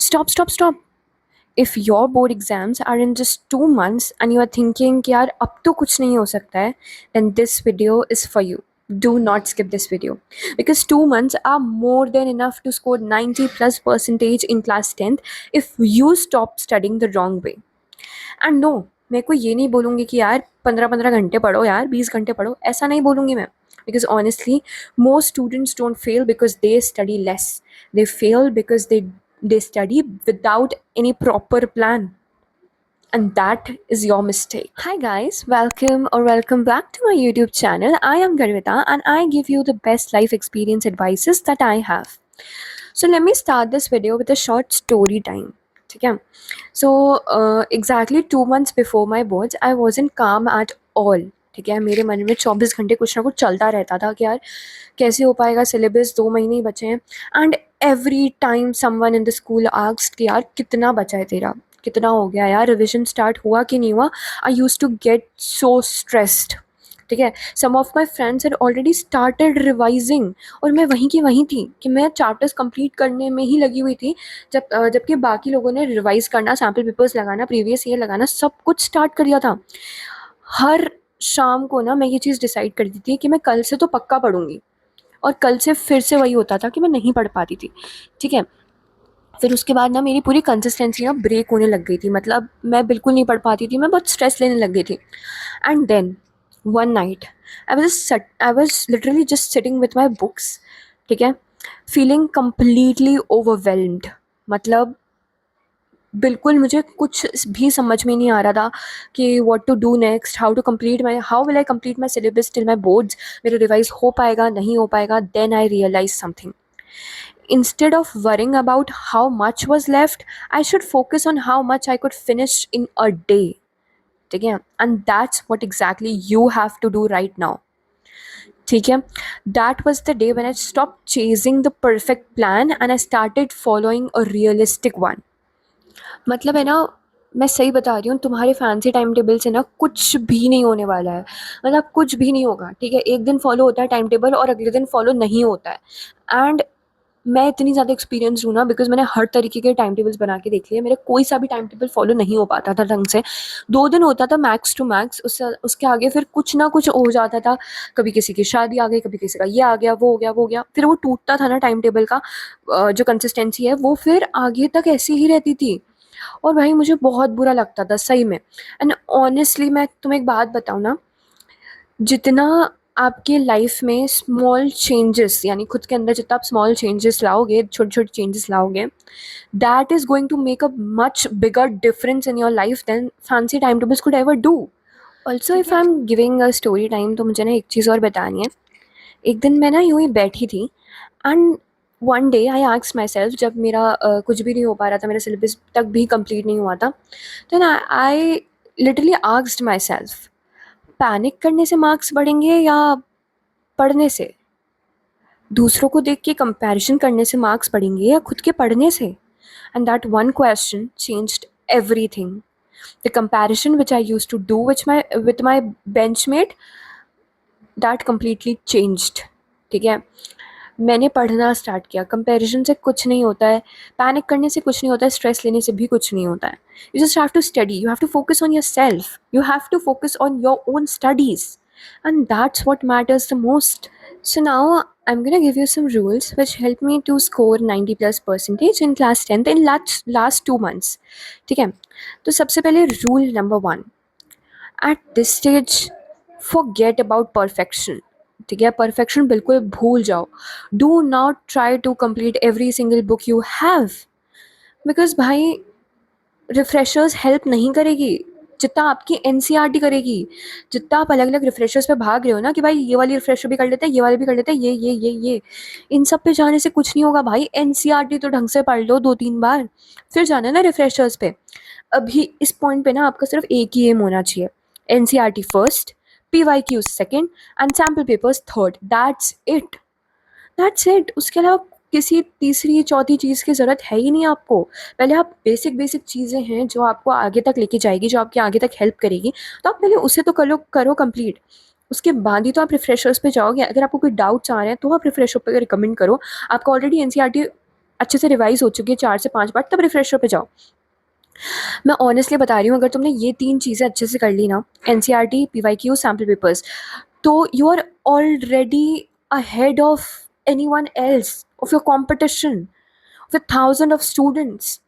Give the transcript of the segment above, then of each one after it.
Stop, stop, stop. If your board exams are in just 2 months and you are thinking कि यार अब तो कुछ नहीं हो सकता है, then this video is for you. Do not skip this video because 2 months are more than enough to score 90 plus percentage in class 10th if you stop studying the wrong way. And no, मैं को ये नहीं बोलूँगी कि यार 15-15 घंटे पढ़ो यार 20 घंटे पढ़ो, ऐसा नहीं बोलूँगी मैं. Because honestly, most students don't fail because they study less. They fail because they study without any proper plan. And that is your mistake. Hi guys, welcome back to my YouTube channel. I am Garvita and I give you the best life experience advices that I have. So let me start this video with a short story time. ठीक है. So exactly 2 months before my boards, I wasn't calm at all. ठीक है, मेरे मन में 24 घंटे कुछ ना कुछ चलता रहता था कि यार कैसे हो पाएगा, सिलेबस 2 महीने ही बचे हैं. And every time someone in the school asked कि यार कितना बचा है तेरा, कितना हो गया यार, रिविजन स्टार्ट हुआ कि नहीं हुआ. I used to get so stressed. ठीक है, some of my friends had already started revising और मैं वहीं की वहीं थी कि मैं चैप्टर्स कंप्लीट करने में ही लगी हुई थी, जबकि बाकी लोगों ने रिवाइज करना, सैम्पल पेपर्स लगाना, प्रीवियस ईयर लगाना, सब कुछ स्टार्ट कर दिया था. हर शाम को ना मैं ये चीज़ डिसाइड करती थी कि मैं कल से तो पक्का पढ़ूंगी, और कल से फिर से वही होता था कि मैं नहीं पढ़ पाती थी. ठीक है, फिर उसके बाद ना मेरी पूरी कंसिस्टेंसी ना ब्रेक होने लग गई थी. मतलब मैं बिल्कुल नहीं पढ़ पाती थी, मैं बहुत स्ट्रेस लेने लग गई थी. And then one night I was literally just sitting with my books. ठीक है, फीलिंग कम्प्लीटली ओवरवेल्म्ड. मतलब बिल्कुल मुझे कुछ भी समझ में नहीं आ रहा था कि what to do next, how will I complete my syllabus till my boards. मेरा रिवाइज हो पाएगा नहीं हो पाएगा. Then I realise something. Instead of worrying about how much was left, I should focus on how much I could finish in a day. ठीक है, and that's what exactly you have to do right now. ठीक है, that was the day when I stopped chasing the perfect plan and I started following a realistic one. मतलब है ना, मैं सही बता रही हूँ, तुम्हारे फैंसी टाइम टेबल से ना कुछ भी नहीं होने वाला है. मतलब कुछ भी नहीं होगा. ठीक है, एक दिन फॉलो होता है टाइम टेबल और अगले दिन फॉलो नहीं होता है. एंड मैं इतनी ज़्यादा एक्सपीरियंस हूँ ना, बिकॉज मैंने हर तरीके के टाइम टेबल्स बना के देख लिए. मेरा कोई सा भी टाइम टेबल फॉलो नहीं हो पाता था ढंग से. 2 दिन होता था मैक्स टू मैक्स, उसके आगे फिर कुछ ना कुछ हो जाता था. कभी किसी की शादी आ गई, कभी किसी का ये आ गया, वो हो गया, वो हो गया. फिर वो टूटता था ना टाइम टेबल का जो कंसिस्टेंसी है, वो फिर आगे तक ऐसी ही रहती थी. और भाई मुझे बहुत बुरा लगता था सही में. एंड ऑनेस्टली मैं तुम्हें एक बात बताऊँ ना, जितना आपके लाइफ में स्मॉल चेंजेस, यानी खुद के अंदर जितना आप स्मॉल चेंजेस लाओगे, छोटे छोटे चेंजेस लाओगे, that is going to make a much bigger difference in your life than fancy time tables could ever do. Also if I am giving a story time, तो मुझे ना एक चीज़ और बतानी है. एक दिन मैं ना यूँ ही बैठी थी and one day I asked my self, जब मेरा कुछ भी नहीं हो पा रहा था, मेरा सिलेबस तक भी कंप्लीट नहीं हुआ था, तो ना I literally asked my self, panic करने से मार्क्स बढ़ेंगे या पढ़ने से? दूसरों को देख के कंपैरिजन करने से मार्क्स बढ़ेंगे या खुद के पढ़ने से? And that one question changed everything. The comparison which I used to do with my benchmate, that completely changed. ठीक है, मैंने पढ़ना स्टार्ट किया. कंपैरिजन से कुछ नहीं होता है, पैनिक करने से कुछ नहीं होता है, स्ट्रेस लेने से भी कुछ नहीं होता है. You just have to study, you have to focus on yourself, you have to focus on your own studies, and that's what matters the most. So now I'm gonna give you some rules which helped me to score 90 plus percentage in class 10th in last 2 months. ठीक है, तो सबसे पहले rule number 1, at this stage forget about perfection. ठीक है, perfection बिल्कुल भूल जाओ. Do not try to complete every single book you have, because भाई रिफ्रेशर्स हेल्प नहीं करेगी जितना आपकी एनसीईआरटी करेगी. जितना आप अलग अलग रिफ्रेशर्स पे भाग रहे हो ना कि भाई ये वाली रिफ्रेशर भी कर लेते हैं, ये वाली भी कर लेते हैं, ये इन सब पे जाने से कुछ नहीं होगा भाई. एनसीईआरटी तो ढंग से पढ़ लो 2-3 बार, फिर जाना ना रिफ्रेशर्स पे. अभी इस पॉइंट पे ना आपका सिर्फ एक ही एम होना चाहिए, NCERT first, PYQ second and sample papers third. That's it. उसके अलावा किसी तीसरी चौथी चीज़ की ज़रूरत है ही नहीं आपको. पहले आप बेसिक चीज़ें हैं जो आपको आगे तक लेके जाएगी, जो आपके आगे तक हेल्प करेगी, तो आप पहले उसे तो करो कंप्लीट. उसके बाद ही तो आप रिफ्रेशर्स पे जाओगे. अगर आपको कोई डाउट्स आ रहे हैं तो आप रिफ्रेशर पे रिकमेंड करो. आपका ऑलरेडी एनसीईआरटी अच्छे से रिवाइज हो चुकी है 4 से 5 बार, तब रिफ्रेशर पे जाओ। मैं ऑनेस्टली बता रही हूँ, अगर तुमने ये 3 चीज़ें अच्छे से कर ली ना, एनसीईआरटी, पीवाईक्यू, सैम्पल पेपर्स, तो you are already ahead of anyone else, of your competition with thousand of students.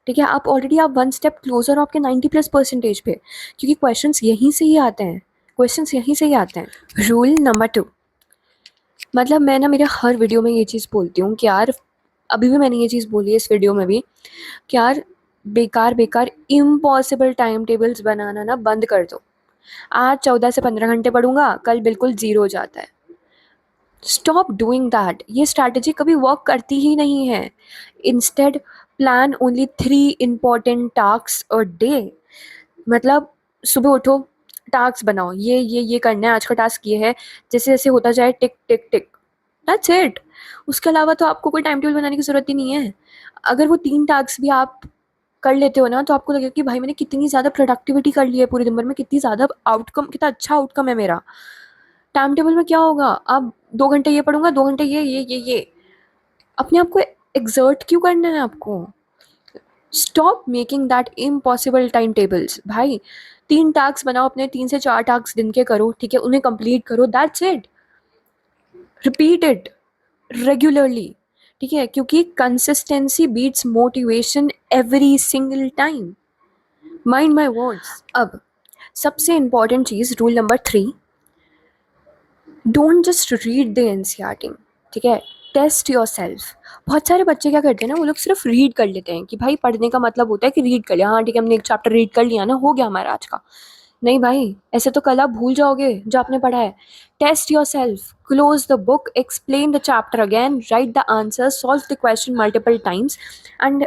ठीक है, आप ऑलरेडी आप 1 स्टेप क्लोजर हो आपके 90+% पे, क्योंकि क्वेश्चंस यहीं से ही आते हैं, क्वेश्चंस यहीं से ही आते हैं। रूल नंबर 2, मतलब मैं ना मेरे हर वीडियो में ये चीज़ बोलती हूँ कि यार, अभी भी मैंने ये चीज़ बोली है इस वीडियो में भी, कि यार बेकार बेकार इम्पॉसिबल टाइम टेबल्स बनाना ना बंद कर दो। आज 14 से 15 घंटे पढ़ूंगा, कल बिल्कुल ज़ीरो हो जाता है। स्टॉप डूइंग दैट, ये स्ट्रैटेजी कभी वर्क करती ही नहीं है। Instead plan only 3 important task a day. मतलब सुबह उठो, टास्क बनाओ, ये करना है, आज का टास्क ये है, जैसे जैसे होता जाए टिक टिक टिक, दैट्स इट। उसके अलावा तो आपको कोई टाइम टेबल बनाने की ज़रूरत ही नहीं है। अगर वो 3 टास्क भी आप कर लेते हो ना, तो आपको लगेगा कि भाई मैंने कितनी ज़्यादा प्रोडक्टिविटी कर ली है पूरे दिन भर में, कितनी ज़्यादा आउटकम, कितना अच्छा आउटकम है मेरा। टाइम टेबल में क्या होगा, आप 2 घंटे ये पढ़ूंगा, 2 घंटे ये अपने आप को एक्सर्ट क्यों करना है आपको। Stop making that impossible time tables. भाई 3 टास्क बनाओ अपने, 3 से 4 टास्क दिन के करो, ठीक है, उन्हें कंप्लीट करो, that's it. Repeat it regularly, ठीक है, क्योंकि consistency beats motivation every single time. Mind my words. अब सबसे इंपॉर्टेंट चीज़, rule number 3, don't just read the NCERT, ठीक है, टेस्ट योर सेल्फ। बहुत सारे बच्चे क्या करते हैं ना, वो लोग सिर्फ रीड कर लेते हैं कि भाई पढ़ने का मतलब होता है कि रीड कर लिया, हाँ ठीक है हमने एक चैप्टर रीड कर लिया ना, हो गया हमारा आज का। नहीं भाई, ऐसे तो कल आप भूल जाओगे जो आपने पढ़ा है। Test yourself, close the book, explain the chapter again, write the answer, solve the question multiple times and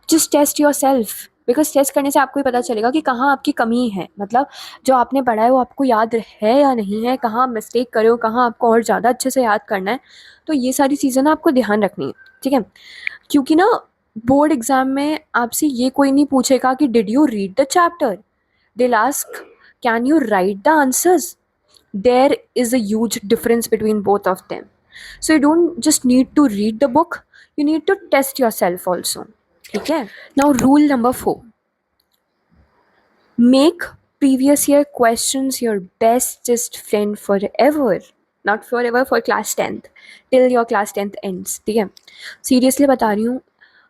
just test yourself. Because test करने से आपको ही पता चलेगा कि कहाँ आपकी कमी है, मतलब जो आपने पढ़ा है वो आपको याद है या नहीं है, कहाँ मिस्टेक करे हो, कहाँ आपको और ज़्यादा अच्छे से याद करना है। तो ये सारी चीज़ें ना आपको ध्यान रखनी है, ठीक है, क्योंकि ना बोर्ड एग्ज़ाम में आपसे ये कोई नहीं पूछेगा कि did you read the chapter, they'll ask, can you write the answers? There is a huge difference between both of them. So you don't just need to read the book, you need to test yourself also. Okay? Now rule number 4, make previous year questions your bestest friend forever. Not forever, for class 10th, till your class 10th ends. ठीक है, seriously बता रही हूँ,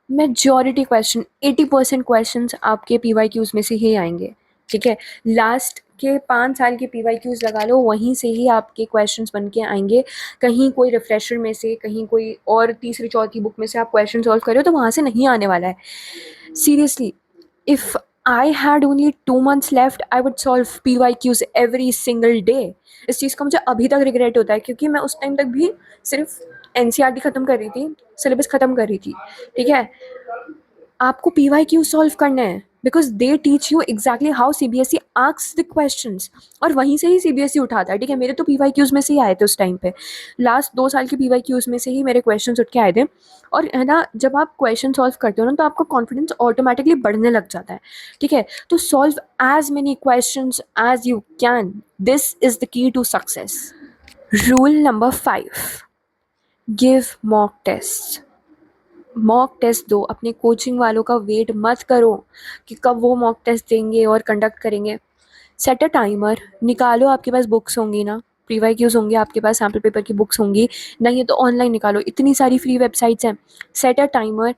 majority question, 80% question आपके PYQs में से ही आएंगे, ठीक है। लास्ट के 5 साल के PYQs लगा लो, वहीं से ही आपके क्वेश्चंस बन के आएंगे। कहीं कोई रिफ्रेशर में से, कहीं कोई और तीसरी चौथी बुक में से आप क्वेश्चन सॉल्व कर रहे हो, तो वहाँ से नहीं आने वाला है। Seriously, if I had only 2 months left, I would solve PYQs every single day. इस चीज़ का मुझे अभी तक रिग्रेट होता है, क्योंकि मैं उस टाइम तक भी सिर्फ एनसीईआरटी ख़त्म कर रही थी, सिलेबस ख़त्म कर रही थी, ठीक है। आपको PYQ सॉल्व करना है, because they teach you exactly how CBSE asks the questions, और वहीं से ही CBSE उठाता है, ठीक है। मेरे तो PYQs में से ही आए थे उस टाइम पे, लास्ट 2 साल के PYQs में से ही मेरे क्वेश्चंस उठ के आए थे। और है ना, जब आप क्वेश्चन सॉल्व करते हो ना, तो आपका कॉन्फिडेंस ऑटोमेटिकली बढ़ने लग जाता है, ठीक है। तो solve as many questions as you can, this is the key to success. Rule number 5, give mock test. Mock test दो, अपने कोचिंग वालों का वेट मत करो कि कब वो मॉक टेस्ट देंगे और कंडक्ट करेंगे। सेट अ टाइमर, निकालो, आपके पास बुक्स होंगी ना, PYQs होंगे आपके पास, सैम्पल पेपर की बुक्स होंगी, नहीं है तो ऑनलाइन निकालो, इतनी सारी फ्री वेबसाइट्स हैं। Set a timer,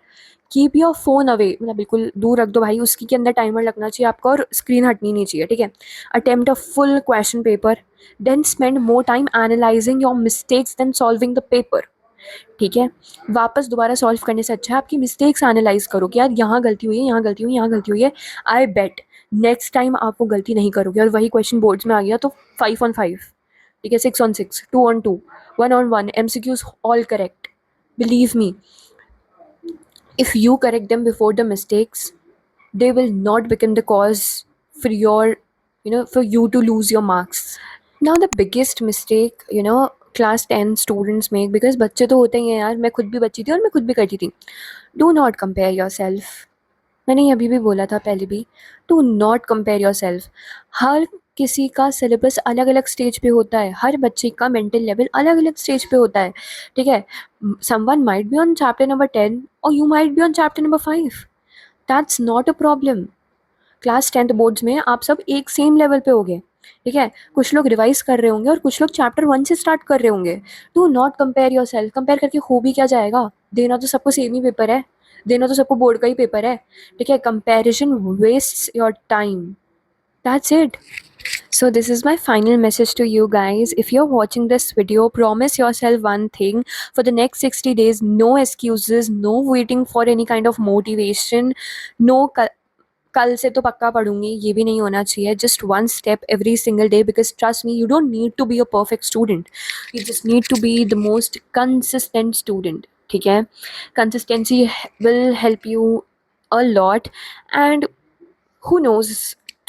keep your phone away, मतलब बिल्कुल दूर रख दो भाई, उसकी के अंदर टाइमर लगना चाहिए आपका, और स्क्रीन हटनी नहीं चाहिए, ठीक है। Attempt a full question paper, then spend more time analysing your mistakes than solving the paper, ठीक है। वापस दोबारा सॉल्व करने से अच्छा है आपकी मिस्टेक्स एनालाइज करो कि यार यहाँ गलती हुई है, यहाँ गलती हुई है, यहाँ गलती हुई है। आई बेट नेक्स्ट टाइम आप वो गलती नहीं करोगे, और वही क्वेश्चन बोर्ड्स में आ गया तो 5 on 5, ठीक है, 6 on 6, 2 on 2, 1 on 1, MCQs all correct. Believe me, if you correct them before the mistakes, they will not become the cause for your, for you to lose your marks. Now the biggest mistake, class 10 students make, because बच्चे तो होते ही हैं यार, मैं खुद भी बच्ची थी और मैं खुद भी करती थी। Do not compare yourself. मैंने अभी भी बोला था पहले भी, do not compare yourself. हर किसी का सिलेबस अलग अलग स्टेज पे होता है, हर बच्चे का मेंटल लेवल अलग अलग स्टेज पे होता है, ठीक है. Someone might be on chapter number 10 और you might be on chapter number 5. That's not a problem. Class 10th boards में आप सब एक सेम लेवल पे होगे, ठीक है. कुछ लोग रिवाइज कर रहे होंगे और कुछ लोग चैप्टर 1 से स्टार्ट कर रहे होंगे. Do not compare your self. Compare करके हो भी क्या जाएगा, देना तो सबको सेम ही पेपर है, देना तो सबको बोर्ड का ही पेपर है, ठीक है. Comparison wastes your time. That's it. So this is my final message to you guys. If you're watching this video, promise yourself one thing: for the next 60 days, no excuses, no waiting for any kind of motivation, no कल से तो पक्का पढ़ूंगी ये भी नहीं होना चाहिए. Just one step every single day, because trust me, you don't need to be a perfect student. You just need to be the most consistent student. ठीक है. Consistency will help you a lot. And who knows,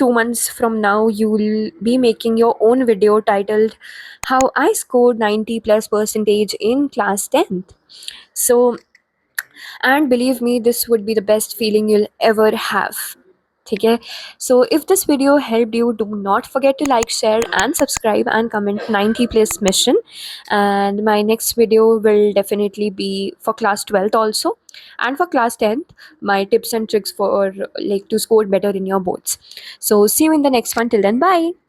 2 months from now you will be making your own video titled how I scored 90 plus percentage in class 10th. So, and believe me, this would be the best feeling you'll ever have. Okay, so if this video helped you, do not forget to like, share and subscribe and comment 90 plus mission. And my next video will definitely be for class 12th also, and for class 10th, my tips and tricks for like to score better in your boards. So see you in the next one. Till then, bye.